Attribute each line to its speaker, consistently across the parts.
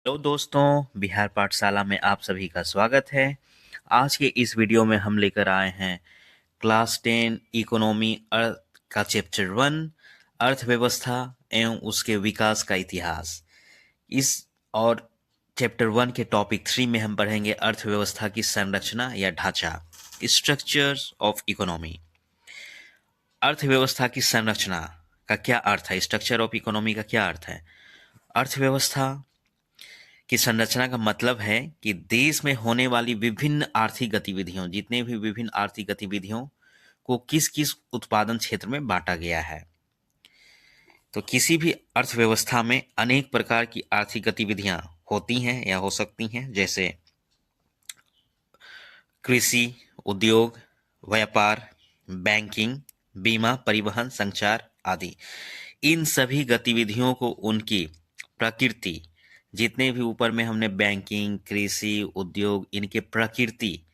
Speaker 1: Hello दोस्तों, बिहार पाठशाला में आप सभी का स्वागत है। आज के इस वीडियो में हम लेकर आए हैं क्लास 10 इकोनॉमी अर्थ का चैप्टर 1 अर्थव्यवस्था एवं उसके विकास का इतिहास। इस और चैप्टर 1 के टॉपिक 3 में हम पढ़ेंगे अर्थव्यवस्था की संरचना या ढांचा, स्ट्रक्चर्स ऑफ इकोनॉमी। अर्थव्यवस्था की संरचना का क्या अर्थ है? स्ट्रक्चर ऑफ इकोनॉमी का क्या अर्थ है? अर्थव्यवस्था की संरचना का मतलब है कि देश में होने वाली विभिन्न आर्थिक गतिविधियों, जितने भी विभिन्न आर्थिक गतिविधियों को किस किस उत्पादन क्षेत्र में बांटा गया है। तो किसी भी अर्थव्यवस्था में अनेक प्रकार की आर्थिक गतिविधियां होती हैं या हो सकती हैं, जैसे कृषि, उद्योग, व्यापार, बैंकिंग, बीमा, परिवहन, संचार आदि। इन सभी गतिविधियों को उनकी प्रकृति, जितने भी ऊपर में हमने बैंकिंग, कृषि, उद्योग, इनके प्रकृति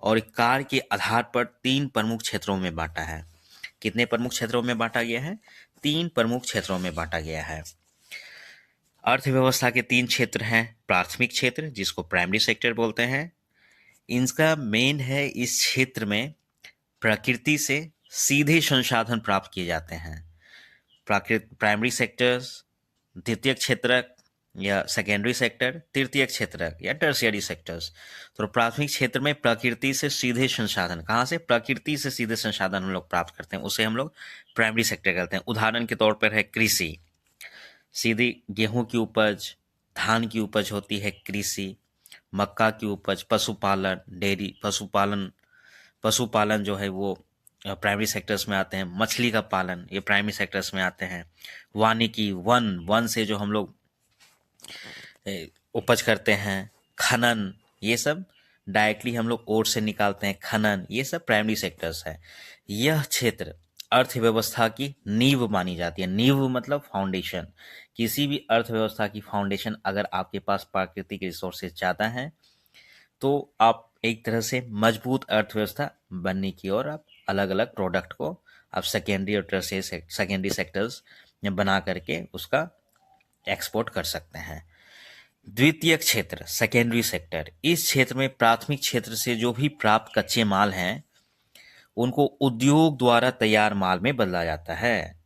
Speaker 1: और कार्य के आधार पर 3 प्रमुख क्षेत्रों में बांटा है। कितने प्रमुख क्षेत्रों में बांटा गया है? 3 प्रमुख क्षेत्रों में बांटा गया है। अर्थव्यवस्था के 3 क्षेत्र हैं। प्राथमिक क्षेत्र, जिसको प्राइमरी सेक्टर बोलते हैं, इनका मेन है इस क्षेत्र में प्रकृति से सीधे संसाधन प्राप्त किए जाते हैं। प्राइमरी सेक्टर्स, द्वितीयक क्षेत्रक या सेकेंडरी सेक्टर, तृतीयक क्षेत्रक या टर्शियरी सेक्टर्स। तो प्राथमिक क्षेत्र में प्रकृति से सीधे संसाधन, कहाँ से? प्रकृति से सीधे संसाधन हम लोग प्राप्त करते हैं, उसे हम लोग प्राइमरी सेक्टर कहते हैं। उदाहरण के तौर पर है कृषि, सीधी गेहूं की उपज, धान की उपज होती है कृषि, मक्का की उपज, पशुपालन, डेयरी पशुपालन जो है वो प्राइमरी सेक्टर्स में आते हैं। मछली का पालन, ये प्राइमरी सेक्टर्स में आते हैं। वानिकी, वन वन से जो हम लोग उपज करते हैं। खनन, ये सब डायरेक्टली हम लोग ओर से निकालते हैं, खनन, ये सब प्राइमरी सेक्टर्स है। यह क्षेत्र अर्थव्यवस्था की नींव मानी जाती है। नींव मतलब फाउंडेशन। किसी भी अर्थव्यवस्था की फाउंडेशन, अगर आपके पास प्राकृतिक रिसोर्सेज ज़्यादा हैं तो आप एक तरह से मजबूत अर्थव्यवस्था बनने की ओर आप अलग अलग प्रोडक्ट को आप सेकेंडरी और टर्शियरी सेकेंडरी सेक्टर्स में बना करके उसका एक्सपोर्ट कर सकते हैं। द्वितीयक क्षेत्र, सेकेंडरी सेक्टर, इस क्षेत्र में प्राथमिक क्षेत्र से जो भी प्राप्त कच्चे माल हैं उनको उद्योग द्वारा तैयार माल में बदला जाता है।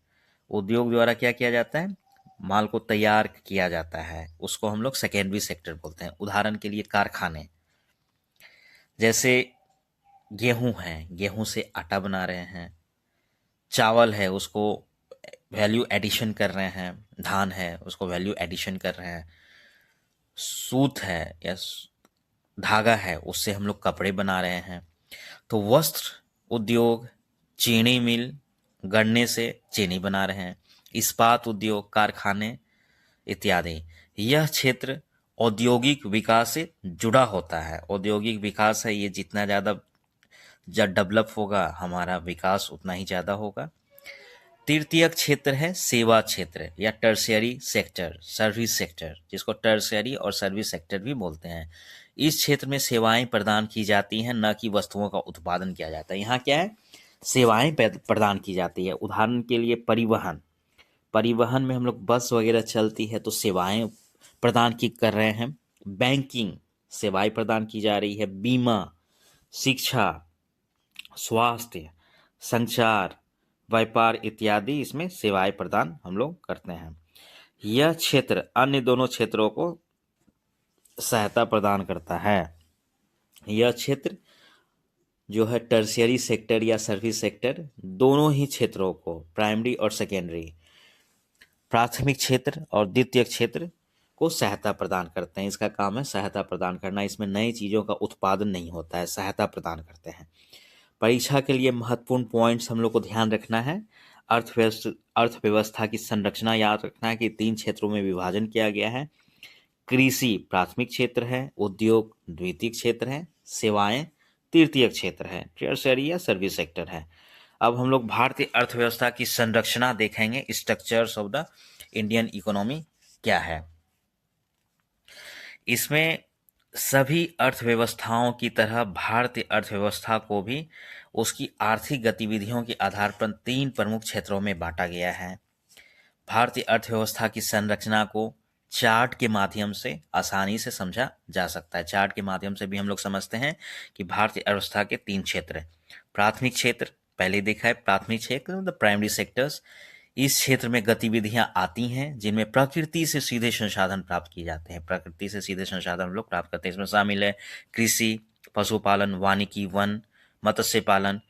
Speaker 1: उद्योग द्वारा क्या किया जाता है? माल को तैयार किया जाता है, उसको हम लोग सेकेंडरी सेक्टर बोलते हैं। उदाहरण के लिए कारखाने, जैसे गेहूं है, गेहूं से आटा बना रहे हैं। चावल है, उसको वैल्यू एडिशन कर रहे हैं। धान है, उसको वैल्यू एडिशन कर रहे हैं। सूत है या धागा है, उससे हम लोग कपड़े बना रहे हैं। तो वस्त्र उद्योग, चीनी मिल, गन्ने से चीनी बना रहे हैं। इस्पात उद्योग, कारखाने इत्यादि। यह क्षेत्र औद्योगिक विकास से जुड़ा होता है। औद्योगिक विकास है, ये जितना ज़्यादा जब डेवलप होगा हमारा विकास उतना ही ज़्यादा होगा। तृतीयक क्षेत्र है सेवा क्षेत्र या टर्शियरी सेक्टर, सर्विस सेक्टर, जिसको टर्शियरी और सर्विस सेक्टर भी बोलते हैं। इस क्षेत्र में सेवाएं प्रदान की जाती हैं, न कि वस्तुओं का उत्पादन किया जाता है। यहाँ क्या है? सेवाएं प्रदान की जाती है। उदाहरण के लिए परिवहन, परिवहन में हम लोग बस वगैरह चलती है तो सेवाएं प्रदान की कर रहे हैं। बैंकिंग, सेवाएं प्रदान की जा रही है। बीमा, शिक्षा, स्वास्थ्य, संचार, व्यापार इत्यादि, इसमें सेवाएं प्रदान हम लोग करते हैं। यह क्षेत्र अन्य दोनों क्षेत्रों को सहायता प्रदान करता है। यह क्षेत्र जो है टर्शियरी सेक्टर या सर्विस सेक्टर, दोनों ही क्षेत्रों को, प्राइमरी और सेकेंडरी, प्राथमिक क्षेत्र और द्वितीयक क्षेत्र को सहायता प्रदान करते हैं। इसका काम है सहायता प्रदान करना। इसमें नई चीज़ों का उत्पादन नहीं होता है, सहायता प्रदान करते हैं। परीक्षा के लिए महत्वपूर्ण पॉइंट्स हम लोग को ध्यान रखना है। अर्थव्यवस्था की संरचना याद रखना है कि 3 क्षेत्रों में विभाजन किया गया है। कृषि प्राथमिक क्षेत्र है, उद्योग द्वितीयक क्षेत्र है, सेवाएं तृतीयक क्षेत्र है, टर्शियरी या सर्विस सेक्टर है। अब हम लोग भारतीय अर्थव्यवस्था की संरचना देखेंगे। Structures of the Indian economy क्या है? इसमें सभी अर्थव्यवस्थाओं की तरह भारतीय अर्थव्यवस्था को भी उसकी आर्थिक गतिविधियों के आधार पर 3 प्रमुख क्षेत्रों में बांटा गया है। भारतीय अर्थव्यवस्था की संरचना को चार्ट के माध्यम से आसानी से समझा जा सकता है। चार्ट के माध्यम से भी हम लोग समझते हैं कि भारतीय अर्थव्यवस्था के 3 क्षेत्र हैं। प्राथमिक क्षेत्र पहले देखा है, प्राथमिक क्षेत्र मतलब प्राइमरी सेक्टर्स। इस क्षेत्र में गतिविधियां आती हैं जिनमें प्रकृति से सीधे संसाधन प्राप्त किए जाते हैं। प्रकृति से सीधे संसाधन हम लोग प्राप्त करते हैं। इसमें शामिल है कृषि, पशुपालन, वानिकी, वन, मत्स्य पालन।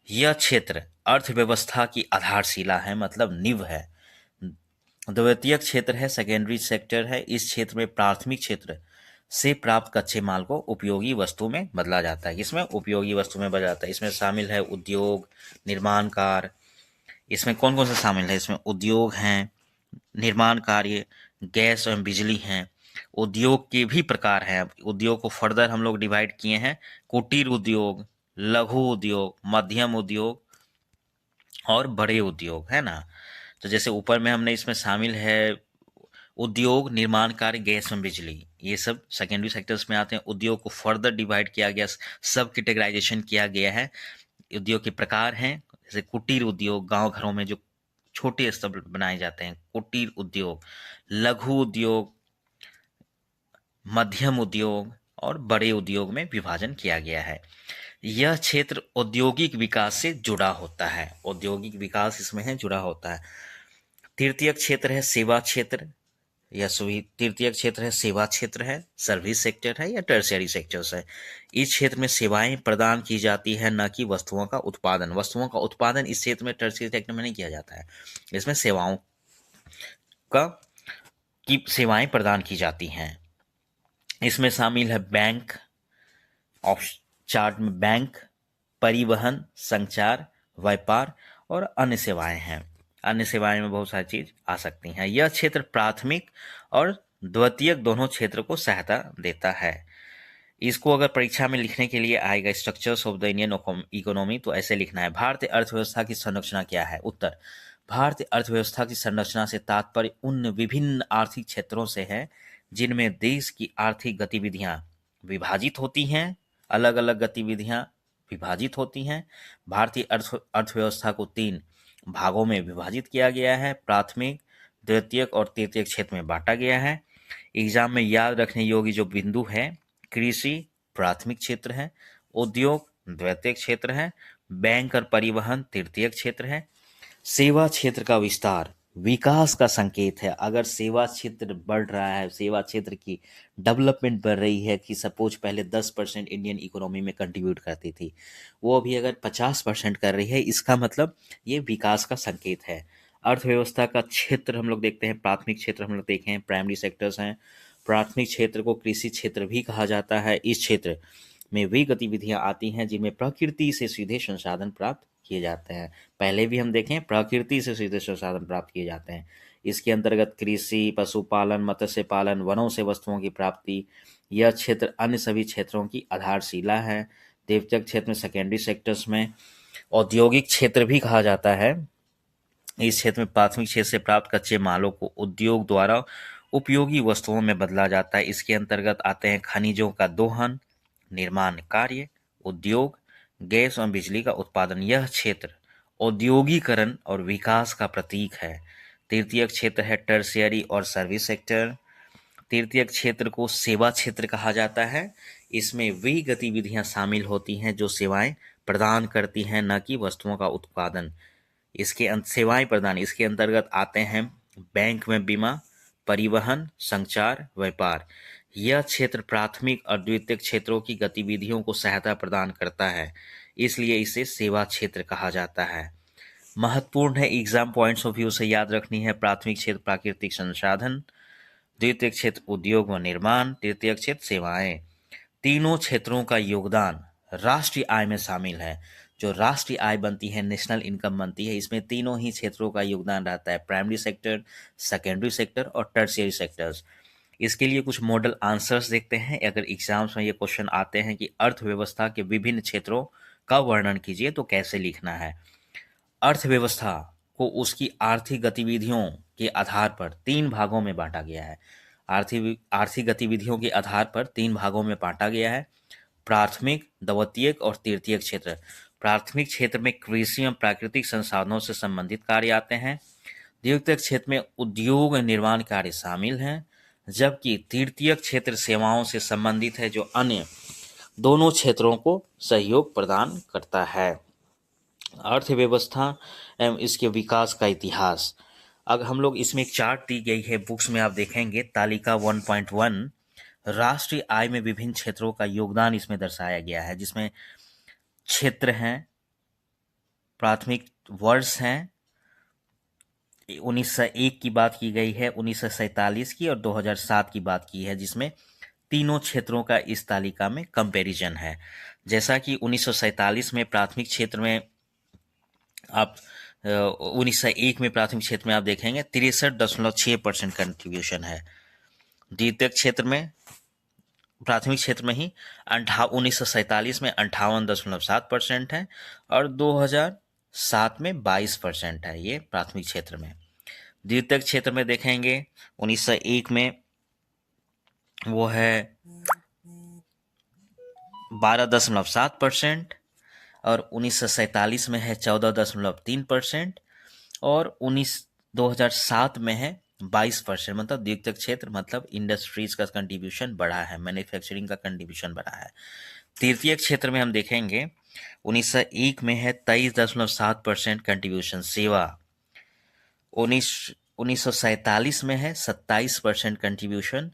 Speaker 1: यह क्षेत्र अर्थव्यवस्था की आधारशिला है, मतलब नींव है। द्वितीयक क्षेत्र है, सेकेंडरी सेक्टर है। इस क्षेत्र में प्राथमिक क्षेत्र से प्राप्त कच्चे माल को उपयोगी वस्तु में बदला जाता है। इसमें उपयोगी वस्तु में बदला जाता है। इसमें शामिल है उद्योग, निर्माण कार्य। इसमें कौन कौन से शामिल है? इसमें उद्योग हैं, निर्माण कार्य, गैस एवं बिजली हैं। उद्योग के भी प्रकार हैं। अब उद्योग को फर्दर हम लोग डिवाइड किए हैं। कुटीर उद्योग, लघु उद्योग, मध्यम उद्योग और बड़े उद्योग, है ना। तो जैसे ऊपर में हमने इसमें शामिल है उद्योग, निर्माण कार्य, गैस एवं बिजली, ये सब सेकेंडरी सेक्टर्स में आते हैं। उद्योग को फर्दर डिवाइड किया गया, सब कैटेगराइजेशन किया गया है। उद्योग के प्रकार हैं, जैसे कुटीर उद्योग, गांव घरों में जो छोटे स्तर पर बनाए जाते हैं, कुटीर उद्योग, लघु उद्योग, मध्यम उद्योग और बड़े उद्योग में विभाजन किया गया है। यह क्षेत्र औद्योगिक विकास से जुड़ा होता है। औद्योगिक विकास इसमें है, जुड़ा होता है। तृतीय क्षेत्र है सेवा क्षेत्र, या सभी तृतीय क्षेत्र है सेवा क्षेत्र है, सर्विस सेक्टर है या टर्शियरी सेक्टर्स है। इस क्षेत्र में सेवाएं प्रदान की जाती है, न कि वस्तुओं का उत्पादन। वस्तुओं का उत्पादन इस क्षेत्र में टर्शियरी सेक्टर में नहीं किया जाता है। इसमें सेवाओं का की सेवाएं प्रदान की जाती हैं। इसमें शामिल है बैंक, चार्ट में बैंक, परिवहन, संचार, व्यापार और अन्य सेवाएं हैं। अन्य सेवाएं में बहुत सारी चीज आ सकती हैं। यह क्षेत्र प्राथमिक और द्वितीयक दोनों क्षेत्र को सहायता देता है। इसको अगर परीक्षा में लिखने के लिए आएगा structures of the Indian economy, तो ऐसे लिखना है। भारतीय अर्थव्यवस्था की संरचना क्या है? उत्तर, भारतीय अर्थव्यवस्था की संरचना से तात्पर्य उन विभिन्न आर्थिक क्षेत्रों से है जिनमें देश की आर्थिक गतिविधियां विभाजित होती हैं। अलग अलग गतिविधियां विभाजित होती हैं। भारतीय अर्थव्यवस्था को 3 भागों में विभाजित किया गया है। प्राथमिक, द्वितीयक और तृतीयक क्षेत्र में बांटा गया है। एग्जाम में याद रखने योग्य जो बिंदु है, कृषि प्राथमिक क्षेत्र है, उद्योग द्वितीयक क्षेत्र है, बैंक और परिवहन तृतीयक क्षेत्र है। सेवा क्षेत्र का विस्तार विकास का संकेत है। अगर सेवा क्षेत्र बढ़ रहा है, सेवा क्षेत्र की डेवलपमेंट बढ़ रही है, कि सपोज पहले 10% इंडियन इकोनॉमी में कंट्रीब्यूट करती थी, वो अभी अगर 50% कर रही है, इसका मतलब ये विकास का संकेत है। अर्थव्यवस्था का क्षेत्र हम लोग देखते हैं, प्राथमिक क्षेत्र हम लोग देखे हैं, प्राइमरी सेक्टर्स हैं। प्राथमिक क्षेत्र को कृषि क्षेत्र भी कहा जाता है। इस क्षेत्र में वे गतिविधियां आती हैं जिनमें प्रकृति से सीधे संसाधन प्राप्त किए जाते हैं। पहले भी हम देखें, प्रकृति से सीधे संसाधन प्राप्त किए जाते हैं। इसके अंतर्गत कृषि, पशुपालन, मत्स्य पालन, वनों से वस्तुओं की प्राप्ति। यह क्षेत्र अन्य सभी क्षेत्रों की आधारशिला है। द्वितीयक क्षेत्र में, सेकेंडरी सेक्टर्स में औद्योगिक क्षेत्र भी कहा जाता है। इस क्षेत्र में प्राथमिक क्षेत्र से प्राप्त कच्चे मालों को उद्योग द्वारा उपयोगी वस्तुओं में बदला जाता है। इसके अंतर्गत आते हैं खनिजों का दोहन, निर्माण कार्य, उद्योग, गैस और बिजली का उत्पादन। यह क्षेत्र औद्योगिकरण और विकास का प्रतीक है। तृतीय क्षेत्र है टर्शियरी और सर्विस सेक्टर। तृतीय क्षेत्र को सेवा क्षेत्र कहा जाता है। इसमें वे गतिविधियां शामिल होती हैं जो सेवाएं प्रदान करती हैं, न कि वस्तुओं का उत्पादन। सेवाएं प्रदान इसके अंतर्गत आते हैं बैंक में बीमा, परिवहन, संचार, व्यापार। यह क्षेत्र प्राथमिक और द्वितीयक क्षेत्रों की गतिविधियों को सहायता प्रदान करता है, इसलिए इसे सेवा क्षेत्र कहा जाता है। महत्वपूर्ण है, एग्जाम पॉइंट्स ऑफ व्यू से याद रखनी है। प्राथमिक क्षेत्र प्राकृतिक संसाधन, द्वितीयक क्षेत्र उद्योग व निर्माण, तृतीयक क्षेत्र सेवाएं। तीनों क्षेत्रों का योगदान राष्ट्रीय आय में शामिल है। जो राष्ट्रीय आय बनती है, नेशनल इनकम बनती है, इसमें तीनों ही क्षेत्रों का योगदान रहता है, प्राइमरी सेक्टर, सेकेंडरी सेक्टर और टर्शियरी सेक्टर्स। इसके लिए कुछ मॉडल आंसर्स देखते हैं। अगर एग्जाम्स में ये क्वेश्चन आते हैं कि अर्थव्यवस्था के विभिन्न क्षेत्रों का वर्णन कीजिए, तो कैसे लिखना है। अर्थव्यवस्था को उसकी आर्थिक गतिविधियों के आधार पर 3 भागों में बांटा गया है। आर्थिक गतिविधियों के आधार पर 3 भागों में बांटा गया है, प्राथमिक, द्वितीयक और तृतीयक क्षेत्र। प्राथमिक क्षेत्र में कृषि एवं प्राकृतिक संसाधनों से संबंधित कार्य आते हैं। द्वितीयक क्षेत्र में उद्योग और निर्माण कार्य शामिल हैं। जबकि तृतीयक क्षेत्र सेवाओं से संबंधित है, जो अन्य दोनों क्षेत्रों को सहयोग प्रदान करता है। अर्थव्यवस्था एवं इसके विकास का इतिहास। अब हम लोग इसमें एक चार्ट दी गई है, बुक्स में आप देखेंगे तालिका 1.1, राष्ट्रीय आय में विभिन्न क्षेत्रों का योगदान इसमें दर्शाया गया है, जिसमें क्षेत्र हैं, प्राथमिक वर्ष हैं, 1901 की बात की गई है, 1947 की और 2007 की बात की है, जिसमें तीनों क्षेत्रों का इस तालिका में कंपैरिजन है। जैसा कि 1947 में प्राथमिक क्षेत्र में आप 1901 में प्राथमिक क्षेत्र में आप देखेंगे 63.6% कंट्रीब्यूशन है। द्वितीयक क्षेत्र में, प्राथमिक क्षेत्र में ही 1947 में 58.7% है और 2007 में 22% है ये प्राथमिक क्षेत्र में। द्वितीयक क्षेत्र में देखेंगे 1901 में वो है 12.7% और 1947 में है 14.3% और 2007 में है 22%। मतलब द्वितीयक क्षेत्र मतलब इंडस्ट्रीज का कंट्रीब्यूशन बढ़ा है, मैन्युफैक्चरिंग का कंट्रीब्यूशन बढ़ा है। तृतीयक क्षेत्र में हम देखेंगे 1901 में है 23.7% कंट्रीब्यूशन सेवा, 1947 में है 27% कंट्रीब्यूशन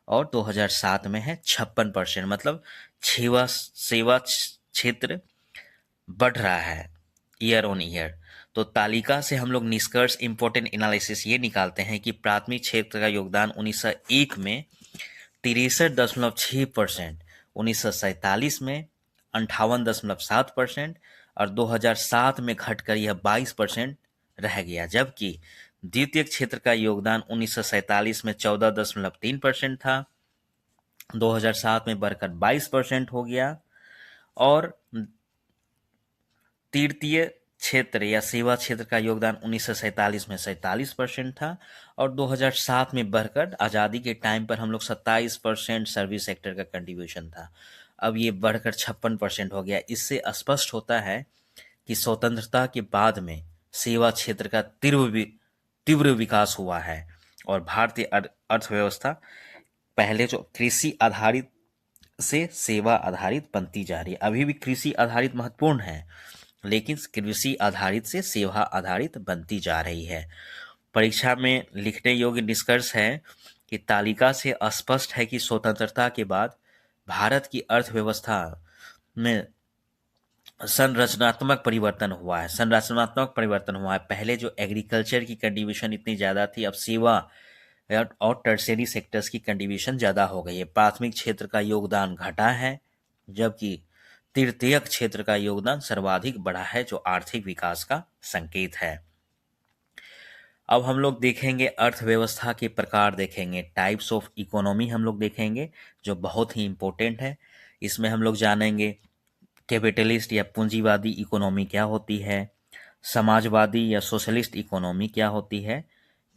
Speaker 1: और 2007 में है 56%। मतलब सेवा क्षेत्र बढ़ रहा है ईयर ऑन ईयर। तो तालिका से हम लोग निष्कर्ष, इंपॉर्टेंट एनालिसिस ये निकालते हैं कि प्राथमिक क्षेत्र का योगदान 1901 में 63.6%, 1947 में 58.7% और 2007 में घटकर यह 22% रह गया। जबकि द्वितीय क्षेत्र का योगदान 1947 में 14.3% था, 2007 में बढ़कर 22% हो गया और तृतीय क्षेत्र या सेवा क्षेत्र का योगदान 1947 में 47% था और 2007 में बढ़कर आज़ादी के टाइम पर हम लोग 27% सर्विस सेक्टर का कंट्रीब्यूशन था। अब ये बढ़कर 56% हो गया। इससे स्पष्ट होता है कि स्वतंत्रता के बाद में सेवा क्षेत्र का तीव्र विकास हुआ है और भारतीय अर्थव्यवस्था पहले जो कृषि आधारित से सेवा आधारित बनती जा रही है। अभी भी कृषि आधारित महत्वपूर्ण है, लेकिन कृषि आधारित से सेवा आधारित बनती जा रही है। परीक्षा में लिखने योग्य निष्कर्ष है कि तालिका से स्पष्ट है कि स्वतंत्रता के बाद भारत की अर्थव्यवस्था में संरचनात्मक परिवर्तन हुआ है। पहले जो एग्रीकल्चर की कंट्रीब्यूशन इतनी ज़्यादा थी, अब सेवा और टर्शियरी सेक्टर्स की कंट्रीब्यूशन ज़्यादा हो गई है। प्राथमिक क्षेत्र का योगदान घटा है, जबकि तृतीयक क्षेत्र का योगदान सर्वाधिक बढ़ा है, जो आर्थिक विकास का संकेत है। अब हम लोग देखेंगे अर्थव्यवस्था के प्रकार, देखेंगे टाइप्स ऑफ इकोनॉमी हम लोग देखेंगे, जो बहुत ही इम्पोर्टेंट है। इसमें हम लोग जानेंगे कैपिटलिस्ट या पूंजीवादी इकोनॉमी क्या होती है, समाजवादी या सोशलिस्ट इकोनॉमी क्या होती है,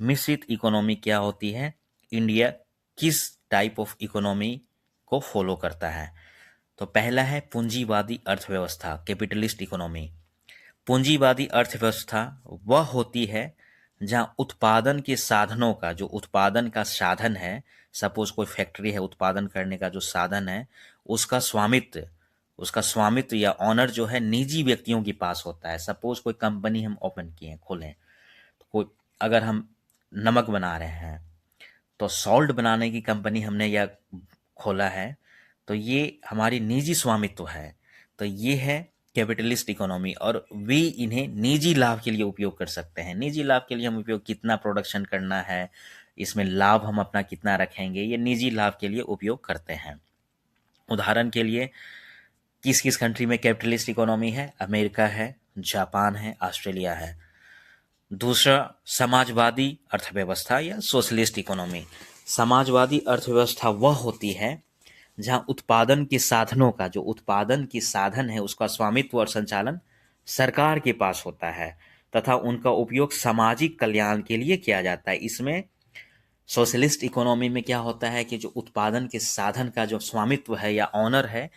Speaker 1: मिश्रित इकोनॉमी क्या होती है, इंडिया किस टाइप ऑफ इकोनॉमी को फॉलो करता है। तो पहला है पूंजीवादी अर्थव्यवस्था, कैपिटलिस्ट इकोनॉमी। पूंजीवादी अर्थव्यवस्था वह होती है जहां उत्पादन के साधनों का, जो उत्पादन का साधन है, सपोज कोई फैक्ट्री है, उत्पादन करने का जो साधन है, उसका स्वामित्व या ऑनर जो है निजी व्यक्तियों के पास होता है। सपोज कोई कंपनी हम ओपन किए, खोलें, तो कोई अगर हम नमक बना रहे हैं तो सॉल्ट बनाने की कंपनी हमने या खोला है, तो ये हमारी निजी स्वामित्व है। तो ये है कैपिटलिस्ट इकोनॉमी और वे इन्हें निजी लाभ के लिए उपयोग कर सकते हैं। निजी लाभ के लिए हम उपयोग, कितना प्रोडक्शन करना है, इसमें लाभ हम अपना कितना रखेंगे, ये निजी लाभ के लिए उपयोग करते हैं। उदाहरण के लिए किस किस कंट्री में कैपिटलिस्ट इकोनॉमी है? अमेरिका है, जापान है, ऑस्ट्रेलिया है। दूसरा समाजवादी अर्थव्यवस्था या सोशलिस्ट इकोनॉमी। समाजवादी अर्थव्यवस्था वह होती है जहां उत्पादन के साधनों का, जो उत्पादन के साधन है, उसका स्वामित्व और संचालन सरकार के पास होता है तथा उनका उपयोग सामाजिक कल्याण के लिए किया जाता है। इसमें सोशलिस्ट इकोनॉमी में क्या होता है कि जो उत्पादन के साधन का जो स्वामित्व है या ऑनर है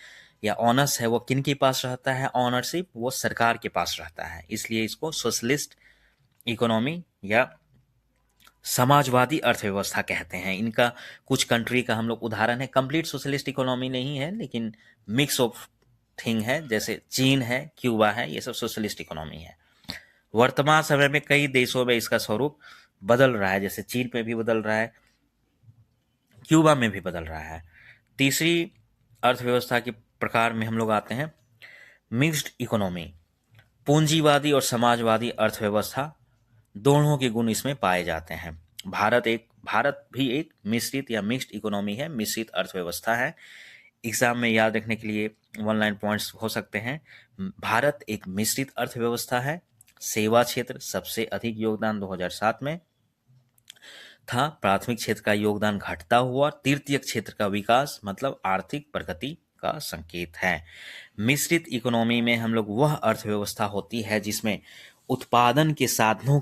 Speaker 1: या ऑनर्स है, वो किन के पास रहता है? ऑनरशिप वो सरकार के पास रहता है। इसलिए इसको सोशलिस्ट इकोनॉमी या समाजवादी अर्थव्यवस्था कहते हैं। इनका कुछ कंट्री का हम लोग उदाहरण है, कंप्लीट सोशलिस्ट इकोनॉमी नहीं है लेकिन मिक्स ऑफ थिंग है, जैसे चीन है, क्यूबा है, ये सब सोशलिस्ट इकोनॉमी है। वर्तमान समय में कई देशों में इसका स्वरूप बदल रहा है, जैसे चीन में भी बदल रहा है, क्यूबा में भी बदल रहा है। तीसरी अर्थव्यवस्था के प्रकार में हम लोग आते हैं मिक्स्ड इकोनॉमी। पूंजीवादी और समाजवादी अर्थव्यवस्था दोनों के गुण इसमें पाए जाते हैं। भारत भी एक मिश्रित या मिक्स्ड इकोनॉमी है, मिश्रित अर्थव्यवस्था है। एग्जाम में याद रखने के लिए वन लाइन पॉइंट्स हो सकते हैं। भारत एक मिश्रित अर्थव्यवस्था है। सेवा क्षेत्र सबसे अधिक योगदान 2007 में था, प्राथमिक क्षेत्र का योगदान घटता हुआ, तृतीय क्षेत्र का विकास मतलब आर्थिक प्रगति का संकेत है। मिश्रित इकोनॉमी में हम लोग वह अर्थव्यवस्था होती है जिसमें उत्पादन के साधनों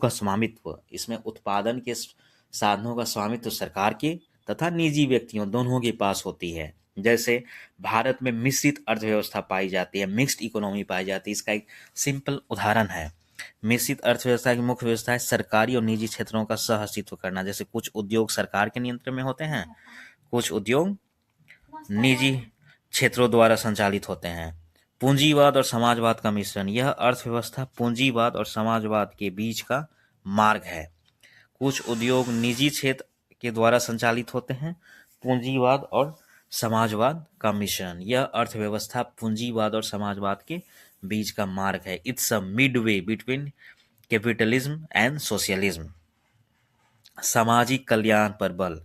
Speaker 1: का स्वामित्व सरकार के तथा निजी व्यक्तियों दोनों के पास होती है। जैसे भारत में मिश्रित अर्थव्यवस्था पाई जाती है, मिक्स्ड इकोनॉमी पाई जाती है। इसका एक सिंपल उदाहरण है। मिश्रित अर्थव्यवस्था की मुख्य व्यवस्था है सरकारी और निजी क्षेत्रों का सह अस्तित्व करना। जैसे कुछ उद्योग सरकार के नियंत्रण में होते हैं, कुछ उद्योग निजी क्षेत्रों द्वारा संचालित होते हैं। पूंजीवाद और समाजवाद का मिश्रण, यह अर्थव्यवस्था पूंजीवाद और समाजवाद के बीच का मार्ग है। कुछ उद्योग निजी क्षेत्र के द्वारा संचालित होते हैं। पूंजीवाद और समाजवाद का मिश्रण, यह अर्थव्यवस्था पूंजीवाद और समाजवाद के बीच का मार्ग है। It's a Midway between capitalism and socialism. सामाजिक कल्याण पर बल,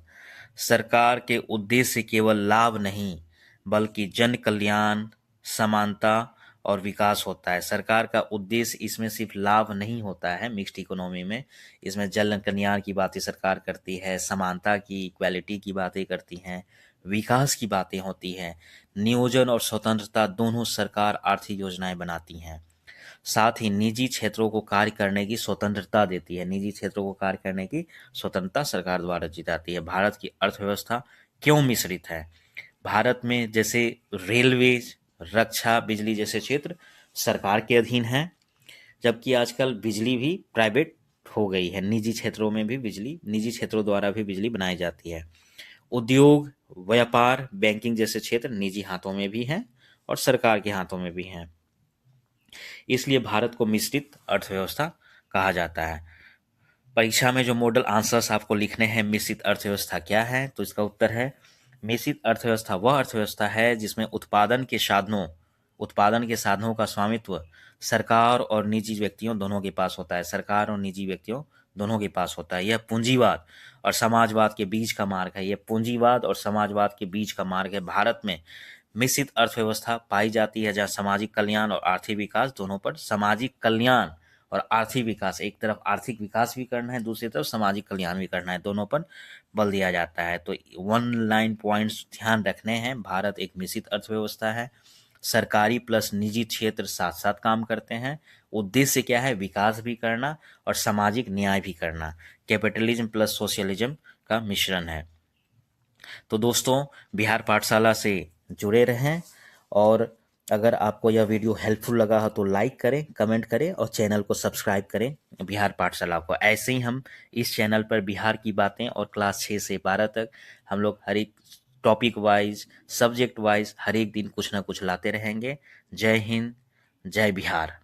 Speaker 1: सरकार के उद्देश्य केवल लाभ नहीं बल्कि जन कल्याण, समानता और विकास होता है। सरकार का उद्देश्य इसमें सिर्फ लाभ नहीं होता है। मिक्स्ड इकोनॉमी में इसमें जन कल्याण की बातें सरकार करती है, समानता की, इक्वालिटी की बातें करती हैं, विकास की बातें होती हैं। नियोजन और स्वतंत्रता दोनों सरकार आर्थिक योजनाएं बनाती हैं। साथ ही निजी क्षेत्रों को कार्य करने की स्वतंत्रता देती है। निजी क्षेत्रों को कार्य करने की स्वतंत्रता सरकार द्वारा दी जाती है। भारत की अर्थव्यवस्था क्यों मिश्रित है? भारत में जैसे रेलवे, रक्षा, बिजली जैसे क्षेत्र सरकार के अधीन हैं, जबकि आजकल बिजली भी प्राइवेट हो गई है। निजी क्षेत्रों द्वारा भी बिजली बनाई जाती है। उद्योग, व्यापार, बैंकिंग जैसे क्षेत्र निजी हाथों में भी हैं और सरकार के हाथों में भी हैं। इसलिए भारत को मिश्रित अर्थव्यवस्था कहा जाता है। परीक्षा में जो मॉडल आंसर्स आपको लिखने हैं, मिश्रित अर्थव्यवस्था क्या है, तो इसका उत्तर है मिश्रित अर्थव्यवस्था वह अर्थव्यवस्था है जिसमें उत्पादन के साधनों का स्वामित्व सरकार और निजी व्यक्तियों दोनों के पास होता है। सरकार और निजी व्यक्तियों दोनों के पास होता है। यह पूंजीवाद और समाजवाद के बीच का मार्ग है। भारत में मिश्रित अर्थव्यवस्था पाई जाती है जहाँ सामाजिक कल्याण और आर्थिक विकास दोनों पर, सामाजिक कल्याण और आर्थिक विकास, एक तरफ आर्थिक विकास भी करना है, दूसरी तरफ सामाजिक कल्याण भी करना है, दोनों पर बल दिया जाता है। तो वन लाइन पॉइंट्स ध्यान रखने हैं। भारत एक मिश्रित अर्थव्यवस्था है। सरकारी प्लस निजी क्षेत्र साथ साथ काम करते हैं। उद्देश्य क्या है? विकास भी करना और सामाजिक न्याय भी करना। कैपिटलिज्म प्लस सोशलिज्म का मिश्रण है। तो दोस्तों, बिहार पाठशाला से जुड़े रहें और अगर आपको यह वीडियो हेल्पफुल लगा हो तो लाइक करें, कमेंट करें और चैनल को सब्सक्राइब करें बिहार पाठशाला को। ऐसे ही हम इस चैनल पर बिहार की बातें और क्लास 6 से 12 तक हम लोग हर एक टॉपिक वाइज, सब्जेक्ट वाइज हर एक दिन कुछ ना कुछ लाते रहेंगे। जय हिंद, जय बिहार।